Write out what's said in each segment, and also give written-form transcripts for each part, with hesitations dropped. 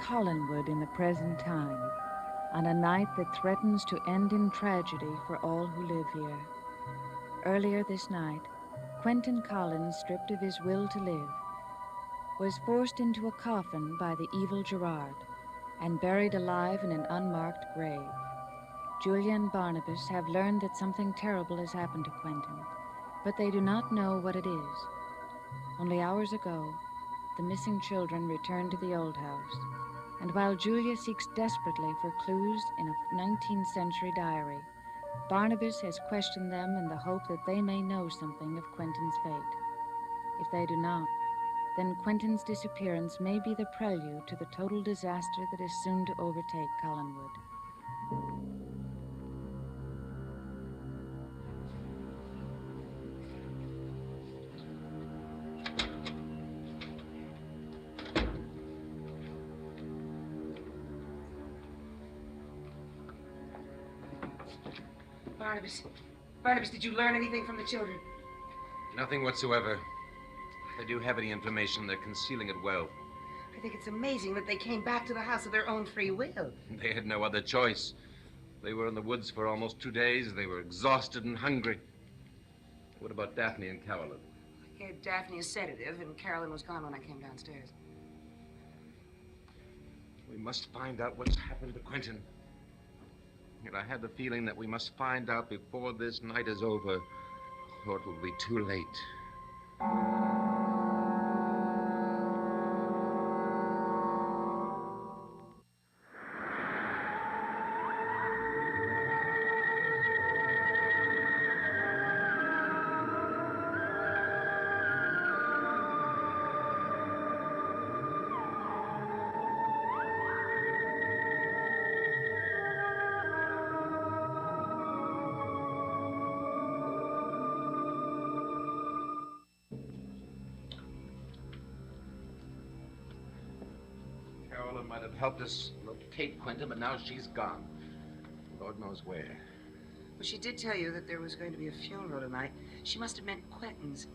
Collinwood in the present time, on a night that threatens to end in tragedy for all who live here. Earlier this night, Quentin Collins, stripped of his will to live, was forced into a coffin by the evil Gerard and buried alive in an unmarked grave. Julia and Barnabas have learned that something terrible has happened to Quentin, but they do not know what it is. Only hours ago, the missing children returned to the old house, and while Julia seeks desperately for clues in a 19th century diary, Barnabas has questioned them in the hope that they may know something of Quentin's fate. If they do not, then Quentin's disappearance may be the prelude to the total disaster that is soon to overtake Collinwood. Barnabas, did you learn anything from the children? Nothing whatsoever. They do have any information. They're concealing it well. I think it's amazing that they came back to the house of their own free will. They had no other choice. They were in the woods for almost 2 days. They were exhausted and hungry. What about Daphne and Carolyn? I gave Daphne a sedative, and Carolyn was gone when I came downstairs. We must find out what's happened to Quentin. And I had the feeling that we must find out before this night is over, or it will be too late. Carolyn might have helped us locate Quentin, but now she's gone. Lord knows where. Well, she did tell you that there was going to be a funeral tonight. She must have meant Quentin's.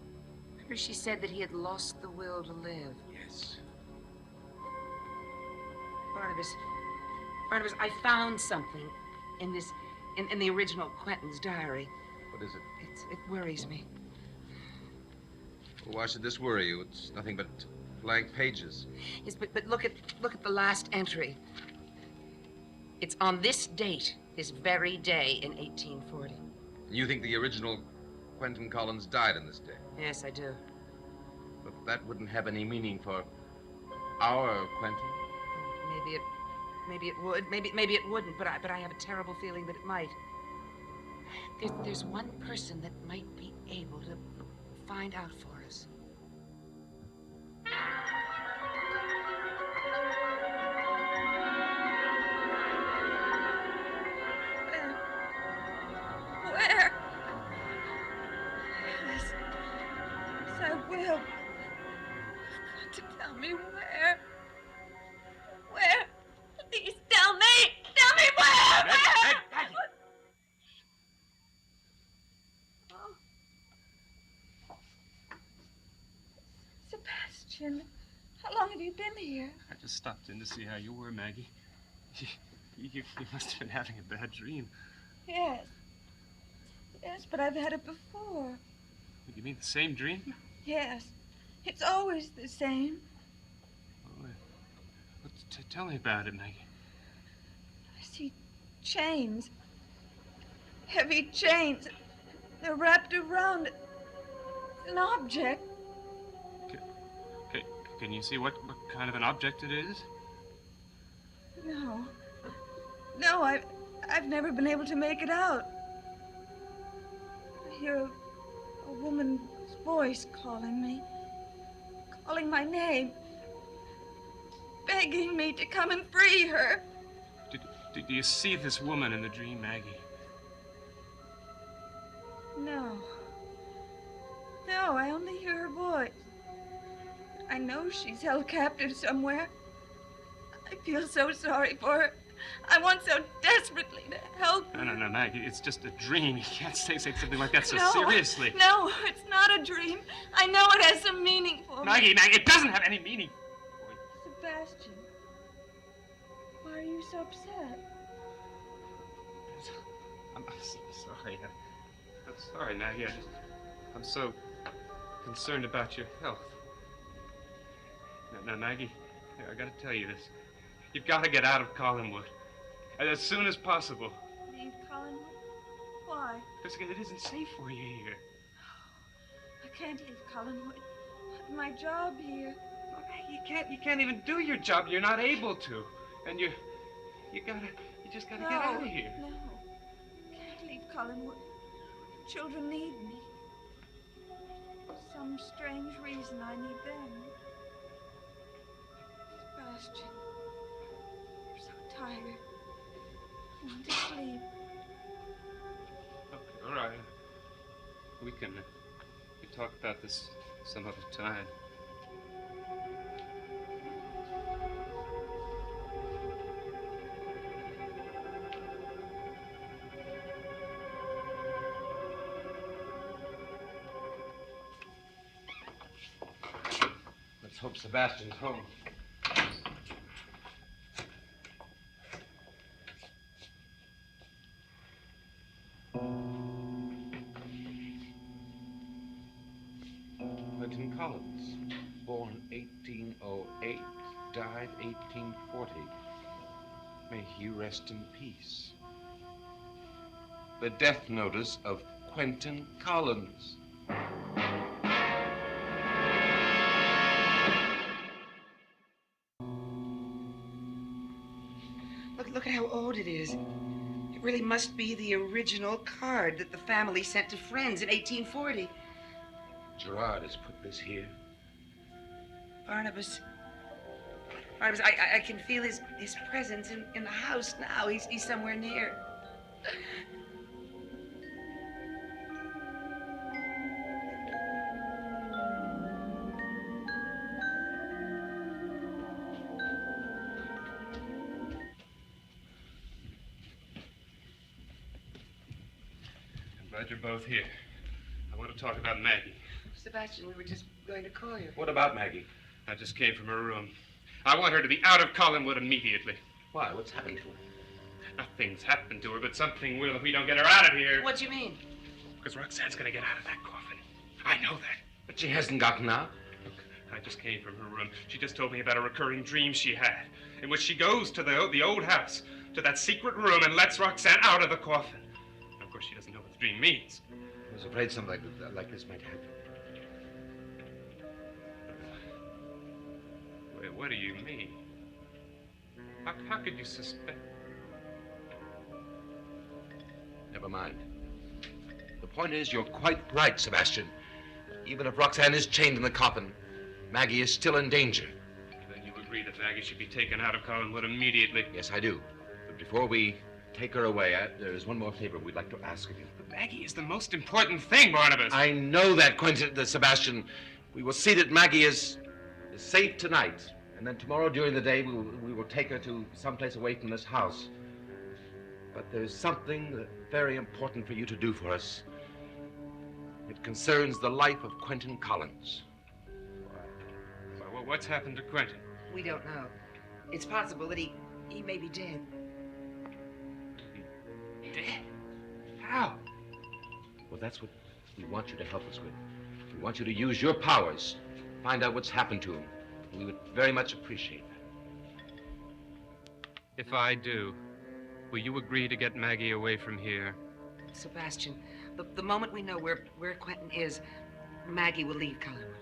Remember she said that he had lost the will to live. Yes. Barnabas, I found something in this, in the original Quentin's diary. What is it? It worries me. Well, why should this worry you? It's nothing but blank pages. Yes, but look at the last entry. It's on this date, this very day in 1840. You think the original Quentin Collins died on this day? Yes, I do. But that wouldn't have any meaning for our Quentin. Maybe it would. Maybe it wouldn't. But I have a terrible feeling that it might. There's one person that might be able to find out for us. Where? Yes, I will. You've got to tell me where. Where? Please tell me. Tell me where. Maggie. Oh. Sebastian, how long have you been here? I just stopped in to see how you were, Maggie. You must have been having a bad dream. Yes. Yes, but I've had it before. You mean the same dream? Yes. It's always the same. Well, tell me about it, Maggie. I see chains. Heavy chains. They're wrapped around an object. Can you see what kind of an object it is? No. No, I've never been able to make it out. I hear a woman's voice calling me. Calling my name. Begging me to come and free her. Do you see this woman in the dream, Maggie? No. No, I only hear her voice. I know she's held captive somewhere. I feel so sorry for her. I want so desperately to help her. No, Maggie, it's just a dream. You can't say something like that so No, seriously. No, it's not a dream. I know it has some meaning for me. Maggie, it doesn't have any meaning. Sebastian, you so upset? I'm so sorry. I'm sorry, Maggie. I'm so concerned about your health. Now, Maggie, I gotta tell you this. You've got to get out of Collinwood. As soon as possible. Leave Collinwood? Why? Because it isn't safe for you here. I can't leave Collinwood. My job here. No, Maggie, you can't even do your job. You're not able to. And you just gotta get out of here. No. Can't leave Collinwood. Children need me. For some strange reason, I need them. Sebastian, I'm so tired. I want to sleep. Okay, all right. We can talk about this some other time. Let's hope Sebastian's home. Quentin Collins, born 1808, died 1840. May he rest in peace. The death notice of Quentin Collins. Look at how old it is. It really must be the original card that the family sent to friends in 1840. Gerard has put this here. Barnabas, I can feel his presence in the house now. He's somewhere near. I'm glad you're both here. I want to talk about Maggie. Sebastian, we were just going to call you. What about Maggie? I just came from her room. I want her to be out of Collinwood immediately. Why? What's happened to her? Nothing's happened to her, but something will if we don't get her out of here. What do you mean? Because Roxanne's gonna get out of that coffin. I know that. But she hasn't gotten out. Look, I just came from her room. She just told me about a recurring dream she had, in which she goes to the old house, to that secret room, and lets Roxanne out of the coffin. And of course, she doesn't know what the dream means. I was afraid something like this might happen. Wait, what do you mean? How could you suspect? Never mind. The point is, you're quite right, Sebastian. Even if Roxanne is chained in the coffin, Maggie is still in danger. Then you agree that Maggie should be taken out of Collinwood immediately. Yes, I do. But before we take her away, there is one more favor we'd like to ask of you. But Maggie is the most important thing, Barnabas. I know that, Sebastian. We will see that Maggie is safe tonight. And then tomorrow during the day, we will take her to someplace away from this house. But there's something very important for you to do for us. It concerns the life of Quentin Collins. Well, what's happened to Quentin? We don't know. It's possible that he may be dead. Dead? How? Well, that's what we want you to help us with. We want you to use your powers, find out what's happened to him. We would very much appreciate that. If I do, will you agree to get Maggie away from here? Sebastian, the moment we know where Quentin is, Maggie will leave Collinwood.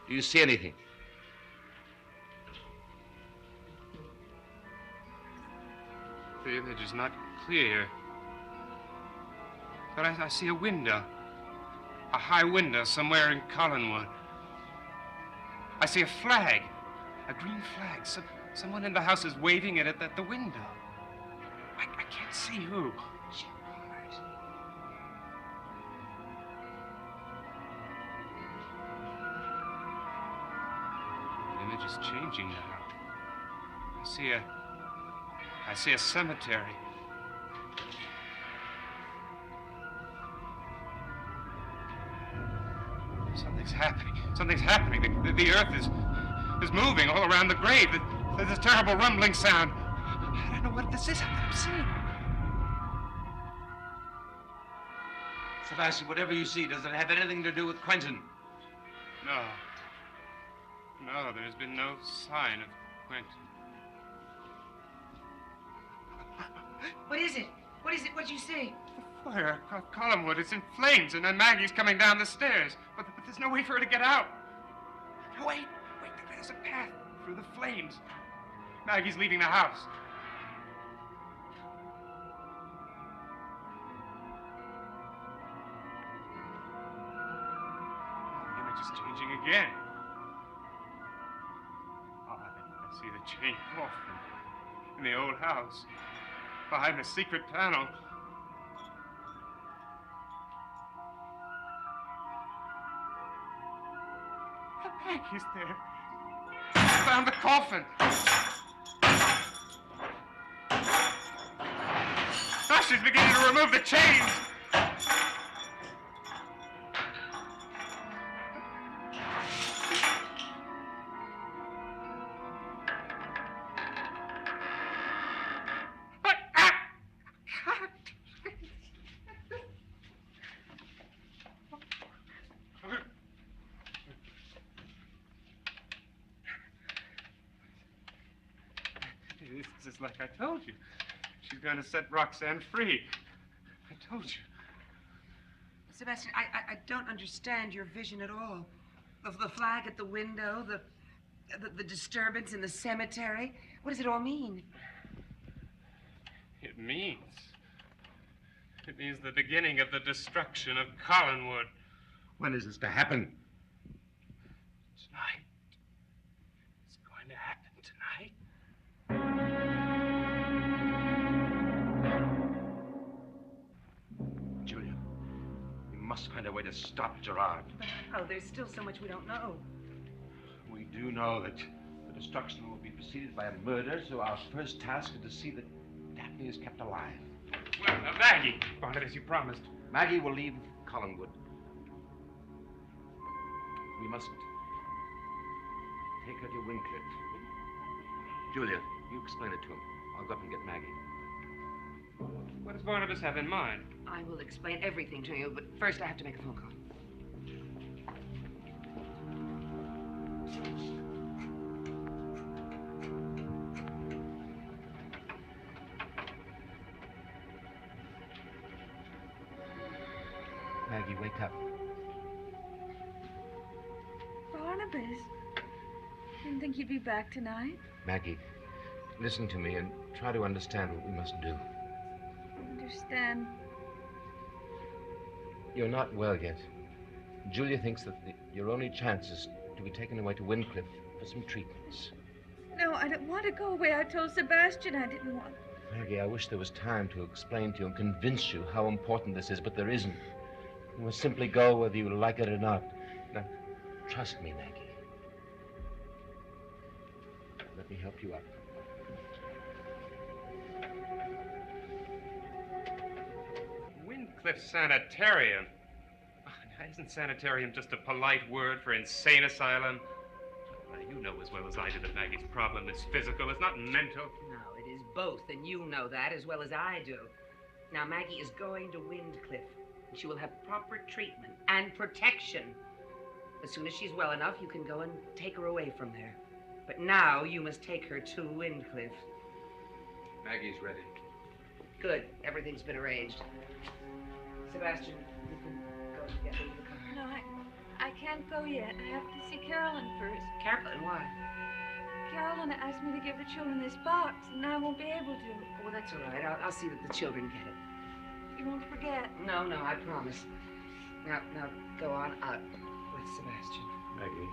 Do you see anything? The image is not clear. But I see a window. A high window somewhere in Collinwood. I see a flag. A green flag. Someone in the house is waving it at the window. I can't see who. The image is changing now. I see a I see a cemetery. Something's happening. Something's happening. The earth is moving all around the grave. There's a terrible rumbling sound. I don't know what this is. I'm seeing. Sebastian, whatever you see, does it have anything to do with Quentin? No. No, there's been no sign of Quentin. What is it? What is it? What'd you see? The fire at Collinwood. It's in flames, and then Maggie's coming down the stairs. But there's no way for her to get out. No, wait. There's a path through the flames. Maggie's leaving the house. The image is changing again. I see the chain coffin in the old house, behind the secret panel. Maggie's there. I found the coffin. Now she's beginning to remove the chains. This is like I told you. She's going to set Roxanne free. I told you. Sebastian, I don't understand your vision at all. Of the flag at the window, the disturbance in the cemetery. What does it all mean? It means the beginning of the destruction of Collinwood. When is this to happen? Tonight. It's going to happen tonight. Julia, we must find a way to stop Gerard. Oh, there's still so much we don't know. We do know that the destruction will be preceded by a murder, so our first task is to see that Daphne is kept alive. Well, Maggie, brought it as you promised. Maggie will leave Collinwood. We must take her to Wincliffe. Julia, you explain it to him. I'll go up and get Maggie. What does Barnabas have in mind? I will explain everything to you, but first I have to make a phone call. Maggie, wake up. Barnabas. Didn't think you'd be back tonight. Maggie, listen to me and try to understand what we must do. Understand? You're not well yet. Julia thinks that your only chance is to be taken away to Wincliffe for some treatments. No, I don't want to go away. I told Sebastian I didn't want. Maggie, I wish there was time to explain to you and convince you how important this is, but there isn't. You must simply go whether you like it or not. Now, trust me, Maggie. Let me help you up. Wincliffe Sanitarium. Now, isn't sanitarium just a polite word for insane asylum? Now, you know as well as I do that Maggie's problem is physical. It's not mental. No, it is both, and you know that as well as I do. Now, Maggie is going to Wincliffe, and she will have proper treatment and protection. As soon as she's well enough, you can go and take her away from there. But now you must take her to Wincliffe. Maggie's ready. Good. Everything's been arranged. Sebastian, you can go and get her to the car. No, I can't go yet. I have to see Carolyn first. Carolyn, why? Carolyn asked me to give the children this box, and I won't be able to. Oh, that's all right. I'll see that the children get it. You won't forget. No, I promise. Now, go on out with Sebastian. Maggie,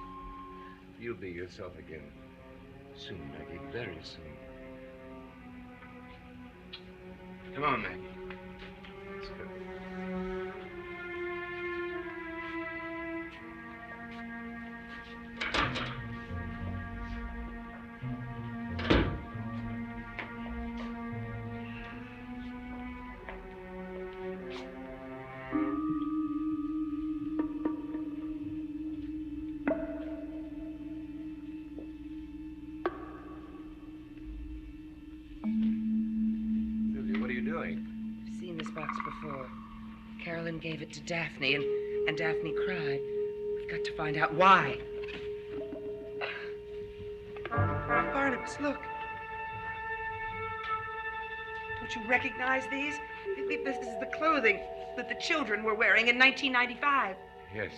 you'll be yourself again. Soon, Maggie, very soon. Come on, Maggie. Let's go. gave it to Daphne, and Daphne cried. We've got to find out why. Barnabas, look. Don't you recognize these? This is the clothing that the children were wearing in 1995. Yes.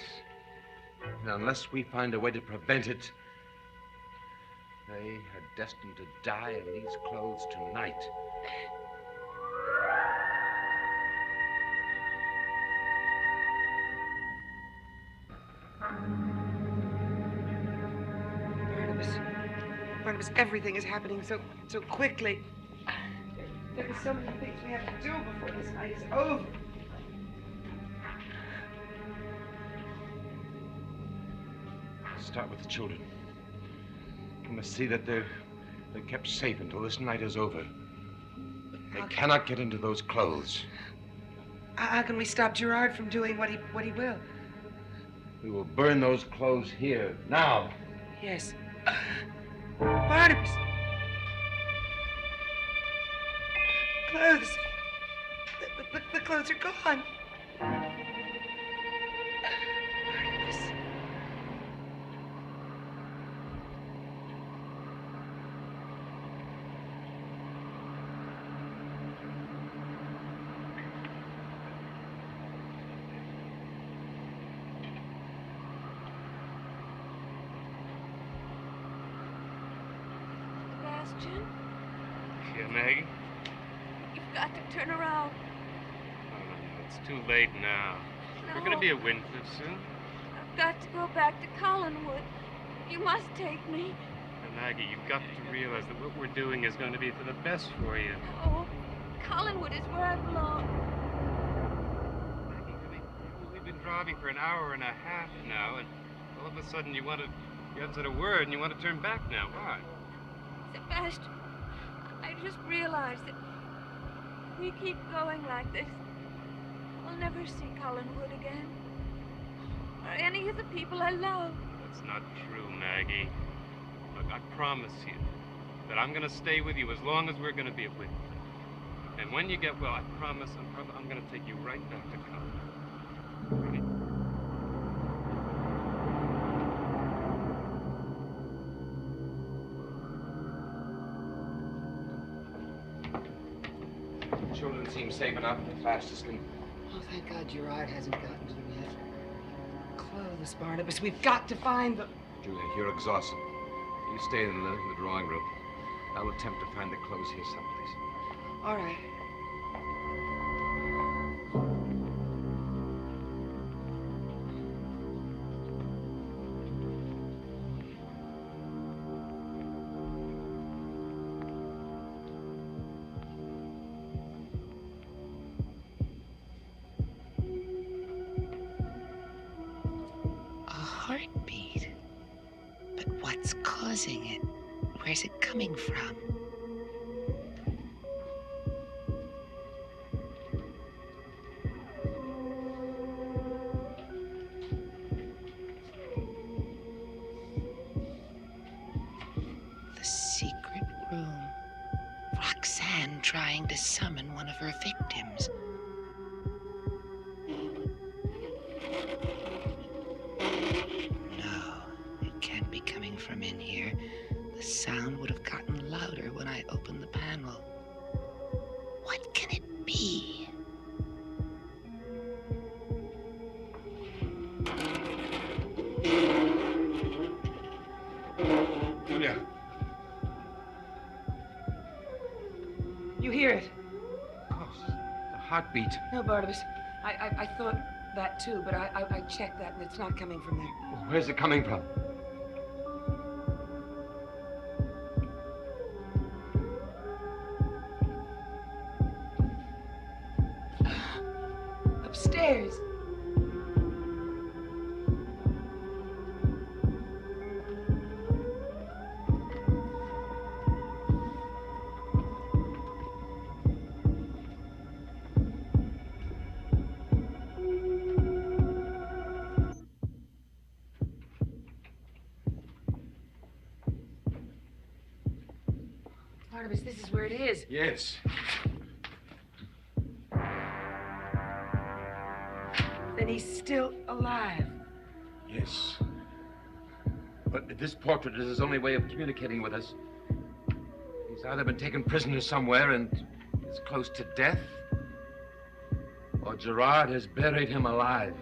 And unless we find a way to prevent it, they are destined to die in these clothes tonight. Barnabas, everything is happening so quickly. There are so many things we have to do before this night is over. Start with the children. We must see that they're kept safe until this night is over. They cannot get into those clothes. How can we stop Gerard from doing what he will? We will burn those clothes here, now. Yes. Barnabas! Clothes! The clothes are gone. Barnabas. Sebastian, Yeah, Maggie? you've got to turn around. Oh, it's too late now. No. We're going to be at Windcliff soon. I've got to go back to Collinwood. You must take me. And Maggie, you've got to realize that what we're doing is going to be for the best for you. Oh, Collinwood is where I belong. Maggie, I mean, we've been driving for an hour and a half now, and all of a sudden you haven't said a word and you want to turn back now. Why? Sebastian, I just realized that if we keep going like this, I'll never see Collinwood again. Or any of the people I love. That's not true, Maggie. Look, I promise you that I'm going to stay with you as long as we're going to be at Windcliff. And when you get well, I promise I'm going to take you right back to college. Right? Children seem safe enough, fast asleep. Oh, thank God Gerard hasn't gotten to them yet. Clothes, Barnabas. We've got to find them. Julia, you're exhausted. You stay in the drawing room. I'll attempt to find the clothes here someplace. All right. Heartbeat. But what's causing it? Where's it coming from? The secret room. Roxanne trying to summon one of her victims. From in here, the sound would have gotten louder when I opened the panel. What can it be? Julia. You hear it? Of course. The heartbeat. No, Barnabas. I thought that too, but I checked that and it's not coming from there. Where's it coming from? Upstairs. Barnabas, this is where it is. Yes. he's still alive. Yes. But this portrait is his only way of communicating with us. He's either been taken prisoner somewhere and is close to death, or Gerard has buried him alive.